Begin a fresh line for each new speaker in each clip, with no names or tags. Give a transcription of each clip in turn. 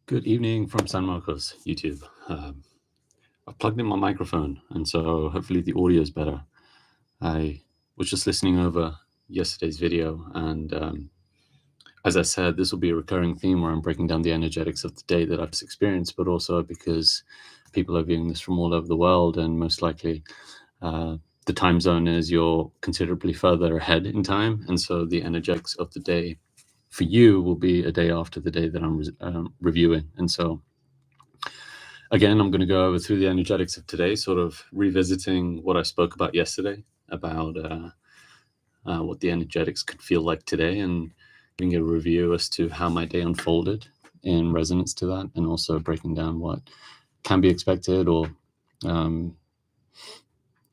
Good evening from San Marcos, YouTube. I've plugged in my microphone, and so hopefully the audio is better. I was just listening over yesterday's video, and as I said, this will be a recurring theme where I'm breaking down the energetics of the day that I've just experienced, but also because people are viewing this from all over the world, and most likely the time zone is you're considerably further ahead in time, and so the energetics of the day for you will be a day after the day that I'm reviewing, and so again, I'm going to go over through the energetics of today, sort of revisiting what I spoke about yesterday about what the energetics could feel like today, and giving a review as to how my day unfolded in resonance to that, and also breaking down what can be expected or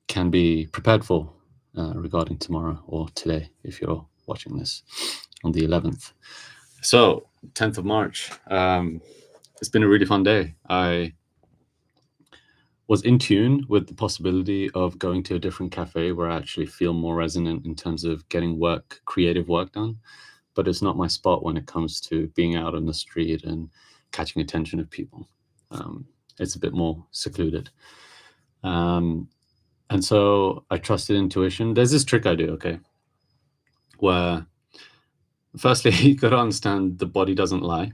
can be prepared for regarding tomorrow or today if you're watching this on the 11th. So, 10th of March. It's been a really fun day. I was in tune with the possibility of going to a different cafe where I actually feel more resonant in terms of getting creative work done. But it's not my spot when it comes to being out on the street and catching attention of people. It's a bit more secluded. And so I trusted intuition. There's this trick I do, okay, where firstly, you got to understand the body doesn't lie.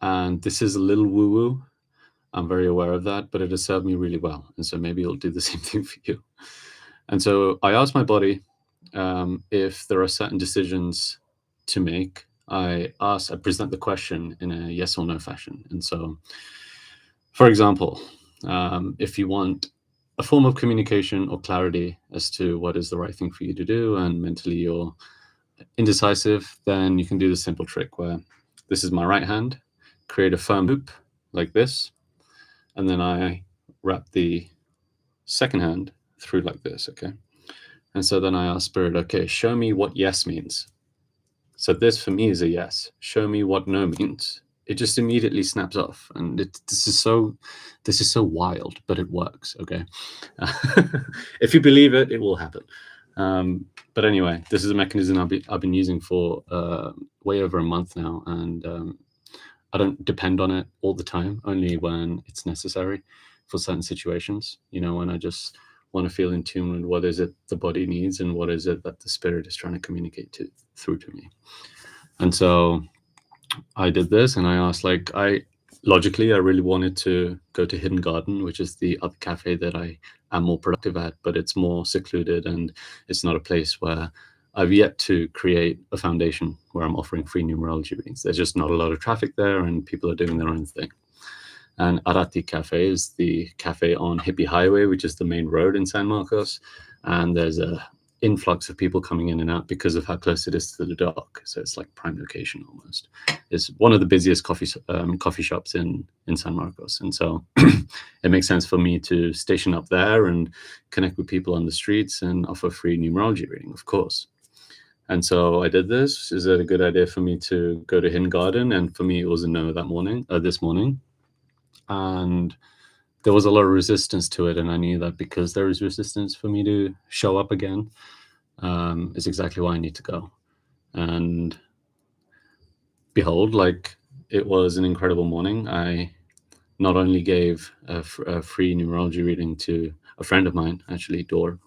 And this is a little woo-woo. I'm very aware of that, but it has served me really well. And so maybe it'll do the same thing for you. And so I asked my body if there are certain decisions to make. I present the question in a yes or no fashion. And so, for example, if you want a form of communication or clarity as to what is the right thing for you to do, and mentally you're indecisive, then you can do the simple trick where this is my right hand, create a firm loop like this, and then I wrap the second hand through like this, okay? And so then I ask Spirit, okay, show me what yes means. So this for me is a yes. Show me what no means. It just immediately snaps off. And this is so wild, but it works, okay? If you believe it, it will happen. But anyway, this is a mechanism I've been using for way over a month now, and I don't depend on it all the time, only when it's necessary for certain situations. You know, when I just want to feel in tune with what is it the body needs and what is it that the spirit is trying to communicate through to me. And so I did this, and I asked, logically, I really wanted to go to Hidden Garden, which is the other cafe that I am more productive at, but it's more secluded, and it's not a place where I've yet to create a foundation where I'm offering free numerology readings. There's just not a lot of traffic there, and people are doing their own thing. And Arati Cafe is the cafe on Hippie Highway, which is the main road in San Marcos. And there's a influx of people coming in and out because of how close it is to the dock. So it's like prime location almost. It's one of the busiest coffee shops in San Marcos. And so it makes sense for me to station up there and connect with people on the streets and offer free numerology reading, of course. And so I did this. Is it a good idea for me to go to Hidden Garden? And for me, it was a no this morning. And there was a lot of resistance to it. And I knew that because there is resistance for me to show up again, is exactly why I need to go. And behold, it was an incredible morning. I not only gave a free numerology reading to a friend of mine, actually, Dor,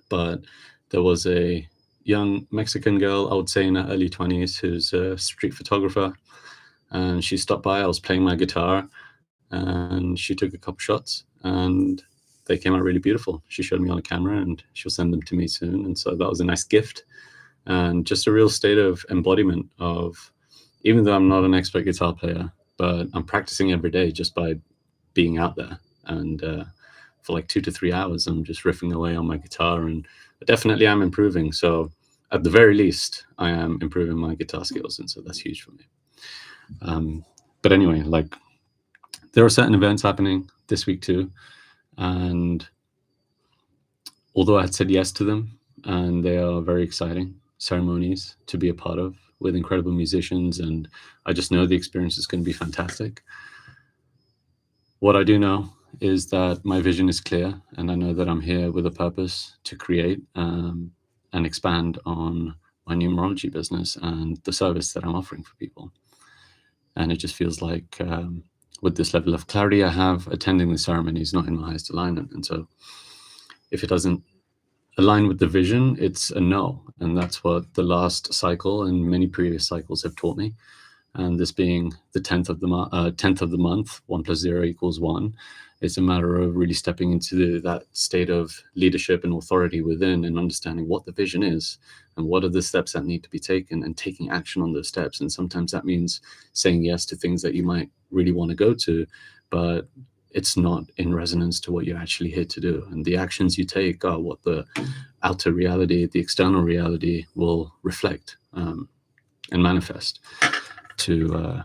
but there was a young Mexican girl, I would say in her early 20s, who's a street photographer. And she stopped by. I was playing my guitar, and she took a couple shots, and they came out really beautiful. She showed me on a camera, and she'll send them to me soon. And so that was a nice gift, and just a real state of embodiment of, even though I'm not an expert guitar player, but I'm practicing every day just by being out there. And for like 2 to 3 hours, I'm just riffing away on my guitar, and definitely I'm improving. So at the very least, I am improving my guitar skills, and so that's huge for me. But anyway, there are certain events happening this week too, and although I had said yes to them, and they are very exciting ceremonies to be a part of with incredible musicians, and I just know the experience is going to be fantastic. What I do know is that my vision is clear, and I know that I'm here with a purpose to create and expand on my numerology business and the service that I'm offering for people. And it just feels like with this level of clarity I have, attending the ceremony is not in my highest alignment. And so if it doesn't align with the vision, it's a no. And that's what the last cycle and many previous cycles have taught me. And this being the 10th of the month, 1 + 0 = 1. It's a matter of really stepping into that state of leadership and authority within, and understanding what the vision is and what are the steps that need to be taken, and taking action on those steps. And sometimes that means saying yes to things that you might really want to go to, but it's not in resonance to what you're actually here to do. And the actions you take are what the outer reality, the external reality, will reflect and manifest to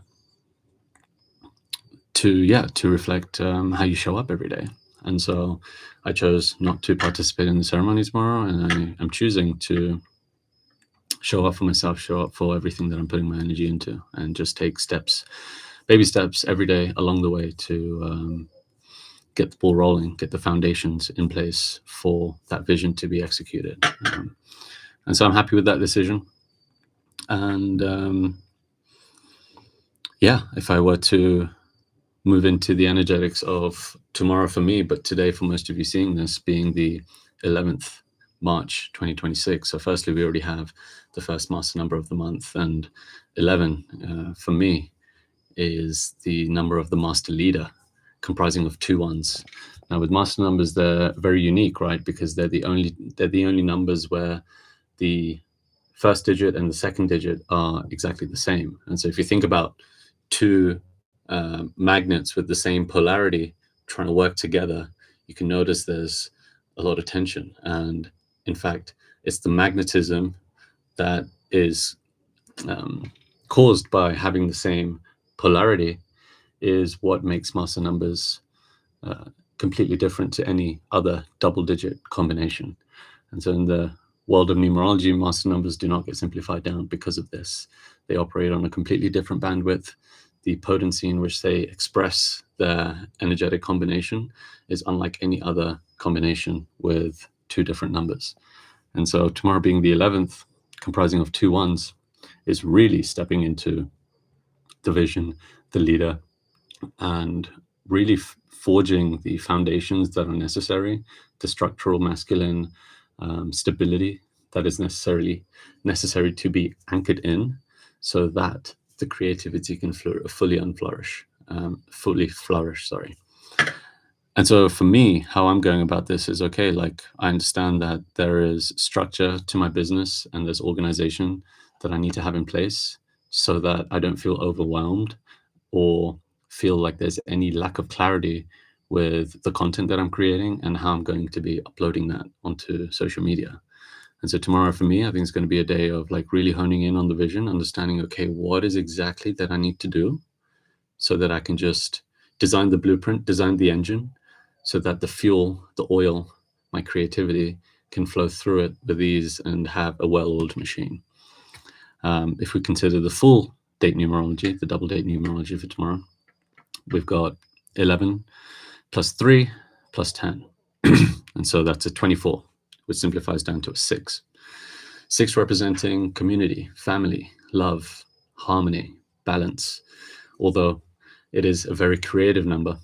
reflect how you show up every day. And so I chose not to participate in the ceremony tomorrow, and I'm choosing to show up for myself, show up for everything that I'm putting my energy into, and just take steps, baby steps every day along the way to get the ball rolling, get the foundations in place for that vision to be executed. And so I'm happy with that decision. And if I were to move into the energetics of tomorrow for me, but today for most of you seeing this being the 11th March 2026. So firstly, we already have the first master number of the month, and 11 for me is the number of the master leader, comprising of 2 ones. Now with master numbers, they're very unique, right? Because they're the only numbers where the first digit and the second digit are exactly the same. And so if you think about 2 magnets with the same polarity trying to work together, you can notice there's a lot of tension. And in fact, it's the magnetism that is caused by having the same polarity is what makes master numbers completely different to any other double-digit combination. And so in the world of numerology, master numbers do not get simplified down because of this. They operate on a completely different bandwidth. The potency in which they express their energetic combination is unlike any other combination with 2 different numbers. And so tomorrow being the 11th, comprising of 2 ones, is really stepping into the vision, the leader, and really forging the foundations that are necessary, the structural masculine stability that is necessary to be anchored in, so that the creativity can fully flourish. And so for me, how I'm going about this is, okay, like I understand that there is structure to my business and there's organization that I need to have in place so that I don't feel overwhelmed or feel like there's any lack of clarity with the content that I'm creating and how I'm going to be uploading that onto social media. And so tomorrow for me, I think it's going to be a day of like really honing in on the vision, understanding, okay, what is exactly that I need to do so that I can just design the blueprint, design the engine, so that the fuel, the oil, my creativity can flow through it with ease and have a well-oiled machine. If we consider the full date numerology, the double date numerology for tomorrow, we've got 11 plus 3 plus 10. And so that's a 24, which simplifies down to a 6. 6 representing community, family, love, harmony, balance. Although it is a very creative number.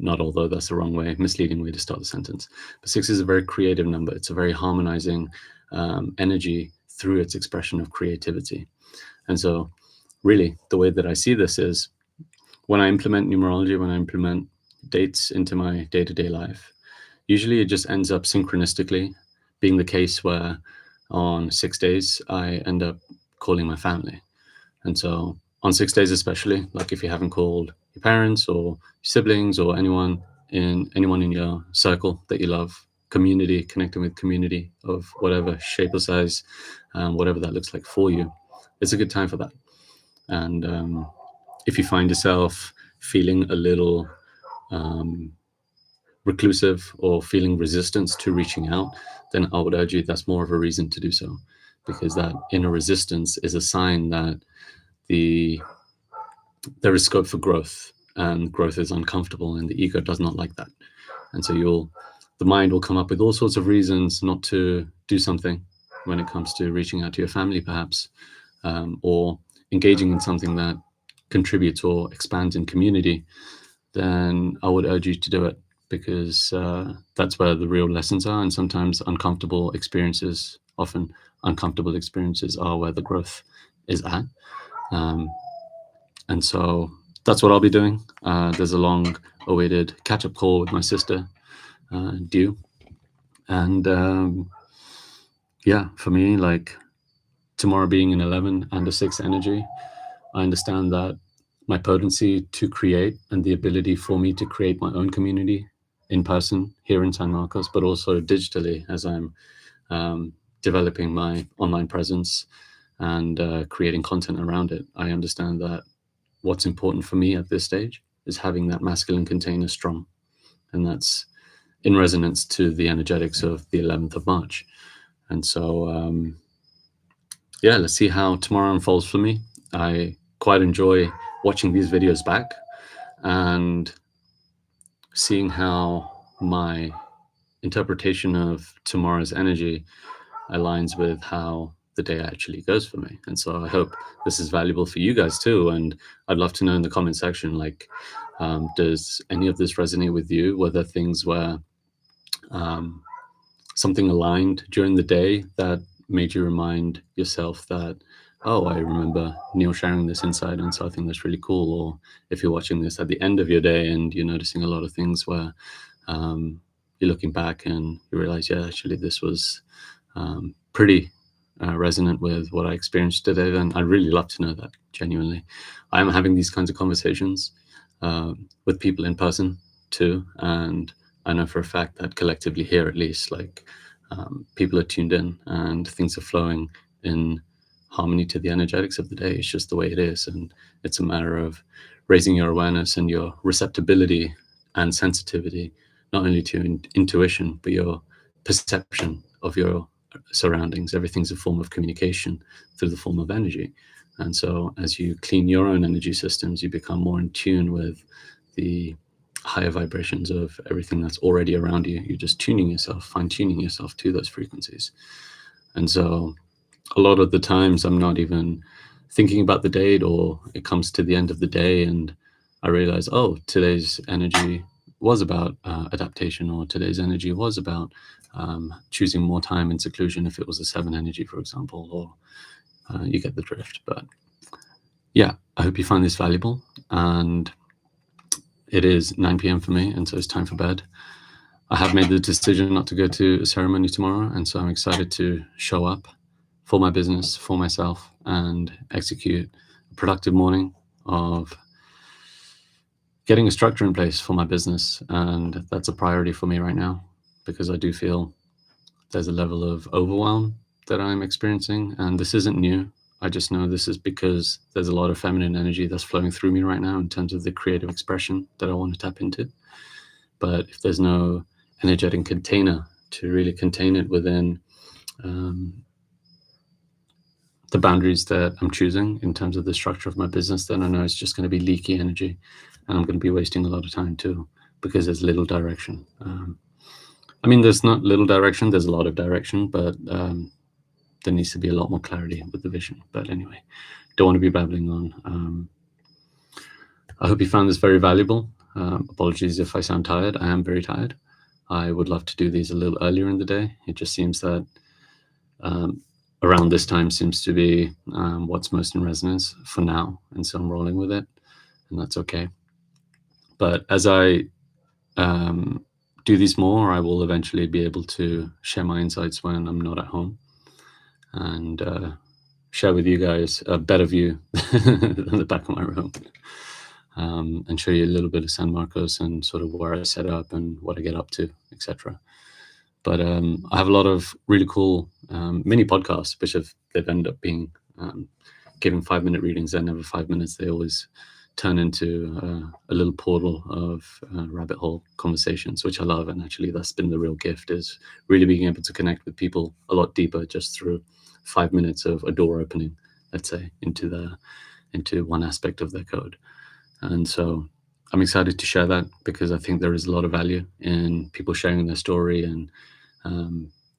Not although, that's the wrong way, misleading way to start the sentence. But 6 is a very creative number. It's a very harmonizing energy through its expression of creativity. And so really the way that I see this is when I implement numerology, when I implement dates into my day-to-day life, usually it just ends up synchronistically being the case where on 6 days, I end up calling my family. And so on 6 days, especially, like if you haven't called your parents or siblings or anyone in your circle that you love, community, connecting with community of whatever shape or size, whatever that looks like for you, it's a good time for that. And if you find yourself feeling a little reclusive or feeling resistance to reaching out, then I would urge you that's more of a reason to do so, because that inner resistance is a sign that there is scope for growth, and growth is uncomfortable, and the ego does not like that. And so the mind will come up with all sorts of reasons not to do something when it comes to reaching out to your family, perhaps, or engaging in something that contributes or expands in community, then I would urge you to do it, because that's where the real lessons are. And sometimes often uncomfortable experiences are where the growth is at. And so that's what I'll be doing. There's a long-awaited catch-up call with my sister, due. And yeah, for me, like tomorrow being an 11 and a 6 energy, I understand that my potency to create and the ability for me to create my own community in person here in San Marcos, but also digitally as I'm developing my online presence and creating content around it. I understand that what's important for me at this stage is having that masculine container strong. And that's in resonance to the energetics of the 11th of March. And so, yeah, let's see how tomorrow unfolds for me. I quite enjoy watching these videos back and seeing how my interpretation of tomorrow's energy aligns with how the day actually goes for me. And so I hope this is valuable for you guys too. And I'd love to know in the comment section, like, does any of this resonate with you? Were there things where something aligned during the day that made you remind yourself that, oh, I remember Neil sharing this insight, and so I think that's really cool? Or if you're watching this at the end of your day and you're noticing a lot of things where you're looking back and you realize, yeah, actually this was pretty resonant with what I experienced today, then I'd really love to know that, genuinely. I'm having these kinds of conversations with people in person too, and I know for a fact that collectively here, at least, like people are tuned in and things are flowing in harmony to the energetics of the day. It's just the way it is, and it's a matter of raising your awareness and your receptibility and sensitivity, not only to intuition, but your perception of your surroundings. Everything's a form of communication through the form of energy. And so as you clean your own energy systems, you become more in tune with the higher vibrations of everything that's already around you. You're just tuning yourself, fine-tuning yourself to those frequencies. And so a lot of the times I'm not even thinking about the date, or it comes to the end of the day and I realize, oh, today's energy was about adaptation, or today's energy was about choosing more time in seclusion if it was a 7 energy, for example, or you get the drift. But yeah, I hope you find this valuable. And it is 9 p.m. for me, and so it's time for bed. I have made the decision not to go to a ceremony tomorrow, and so I'm excited to show up for my business, for myself, and execute a productive morning of getting a structure in place for my business. And that's a priority for me right now, because I do feel there's a level of overwhelm that I'm experiencing, and this isn't new. I just know this is because there's a lot of feminine energy that's flowing through me right now in terms of the creative expression that I want to tap into. But if there's no energetic container to really contain it within the boundaries that I'm choosing in terms of the structure of my business, then I know it's just going to be leaky energy, and I'm going to be wasting a lot of time too, because there's little direction. I mean, there's not little direction, there's a lot of direction, but there needs to be a lot more clarity with the vision. But anyway, don't want to be babbling on. I hope you found this very valuable. Apologies if I sound tired. I am very tired. I would love to do these a little earlier in the day. It just seems that around this time seems to be what's most in resonance for now. And so I'm rolling with it, and that's okay. But as I do these more, I will eventually be able to share my insights when I'm not at home, and share with you guys a better view than the back of my room, and show you a little bit of San Marcos and sort of where I set up and what I get up to, etc. But I have a lot of really cool mini podcasts, which they've ended up being giving 5-minute readings. They're never 5 minutes. They always turn into a little portal of rabbit hole conversations, which I love. And actually, that's been the real gift, is really being able to connect with people a lot deeper just through 5 minutes of a door opening, let's say, into one aspect of their code. And so I'm excited to share that, because I think there is a lot of value in people sharing their story, and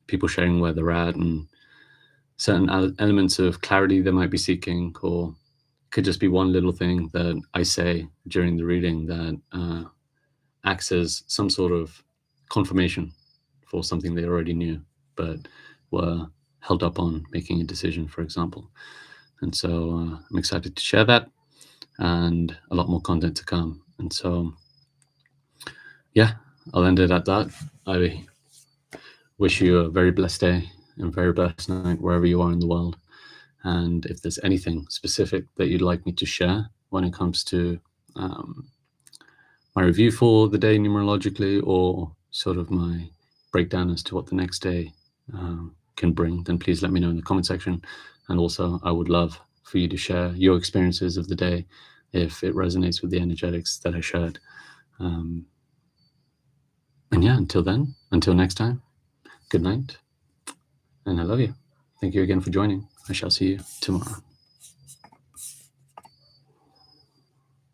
people sharing where they're at, and certain elements of clarity they might be seeking, or could just be one little thing that I say during the reading that acts as some sort of confirmation for something they already knew, but were held up on making a decision, for example. And so I'm excited to share that, and a lot more content to come. And so, yeah, I'll end it at that. I wish you a very blessed day and very blessed night wherever you are in the world. And if there's anything specific that you'd like me to share when it comes to my review for the day numerologically, or sort of my breakdown as to what the next day can bring, then please let me know in the comment section. And also, I would love for you to share your experiences of the day if it resonates with the energetics that I shared. And yeah, until next time, good night, and I love you. Thank you again for joining. I shall see you tomorrow.